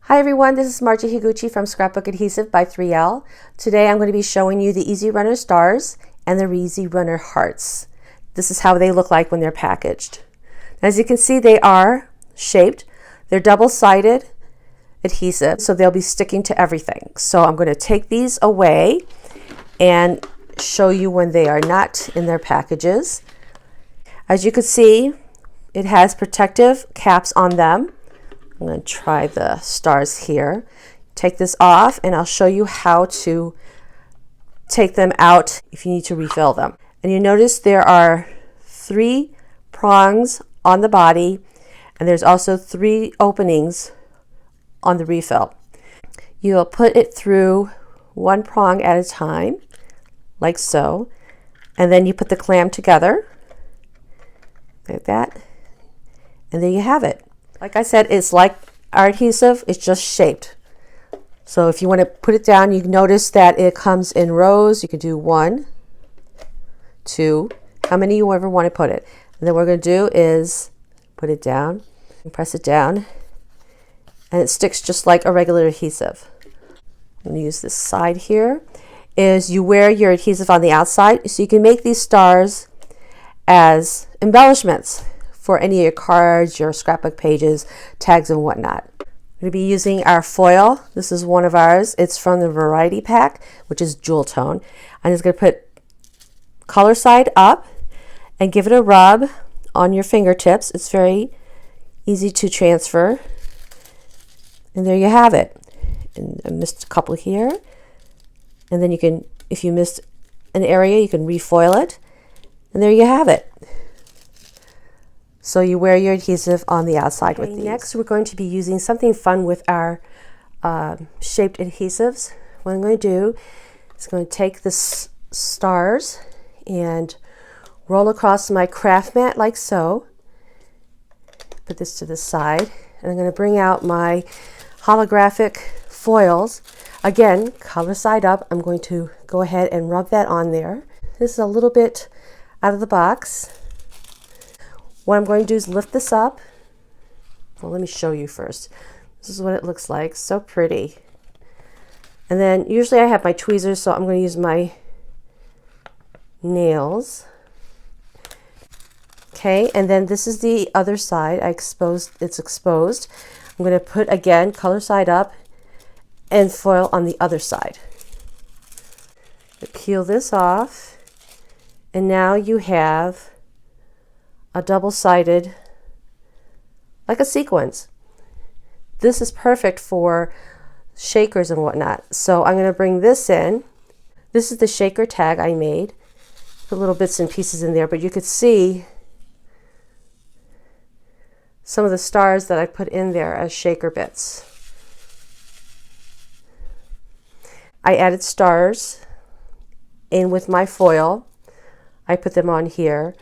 Hi everyone, this is Margie Higuchi from Scrapbook Adhesive by 3L. Today I'm going to be showing you the E-Z Runner stars and the E-Z Runner hearts. This is how they look like when they're packaged. As you can see, they are shaped. They're double-sided adhesive, so they'll be sticking to everything. So I'm going to take these away and show you when they are not in their packages. As you can see, it has protective caps on them. I'm going to try the stars here. Take this off and I'll show you how to take them out if you need to refill them. And you notice there are 3 prongs on the body, and there's also 3 openings on the refill. You'll put it through 1 prong at a time, like so, and then you put the clam together, like that, and there you have it. Like I said, it's like our adhesive, it's just shaped. So if you want to put it down, you notice that it comes in rows. You can do 1, 2, how many you ever want to put it. And then what we're going to do is put it down and press it down, and it sticks just like a regular adhesive. I'm going to use this side here. Is you wear your adhesive on the outside, so you can make these stars as embellishments for any of your cards, your scrapbook pages, tags, and whatnot. We're going to be using our foil. This is one of ours. It's from the variety pack, which is jewel tone. I'm just going to put color side up and give it a rub on your fingertips. It's very easy to transfer. And there you have it. And I missed a couple here. And then you can, if you missed an area, you can refoil it. And there you have it. So you wear your adhesive on the outside with these. Next, we're going to be using something fun with our shaped adhesives. What I'm going to do is going to take the stars and roll across my craft mat like so. Put this to the side, and I'm going to bring out my holographic foils. Again, color side up. I'm going to go ahead and rub that on there. This is a little bit out of the box. What I'm going to do is lift this up. Well, let me show you first. This is what it looks like. So pretty. And then usually I have my tweezers, so I'm going to use my nails. Okay, and then this is the other side. It's exposed. I'm going to put, again, color side up and foil on the other side. Peel this off, and now you have a double-sided, like a sequence. This is perfect for shakers and whatnot. So I'm going to bring this in. This is the shaker tag I made. Put little bits and pieces in there, but you could see some of the stars that I put in there as shaker bits. I added stars in with my foil. I put them on here.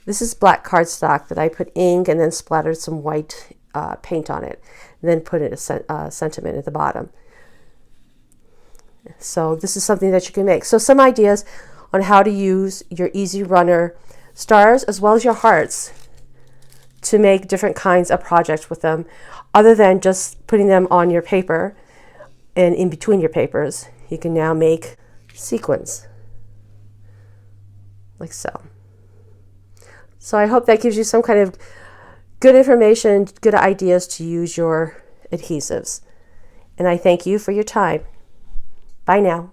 This is black cardstock that I put ink and then splattered some white paint on it, and then put a sentiment at the bottom. So this is something that you can make. So some ideas on how to use your E-Z Runner stars as well as your hearts to make different kinds of projects with them, other than just putting them on your paper and in between your papers. You can now make sequins like so. So I hope that gives you some kind of good information, good ideas to use your adhesives. And I thank you for your time. Bye now.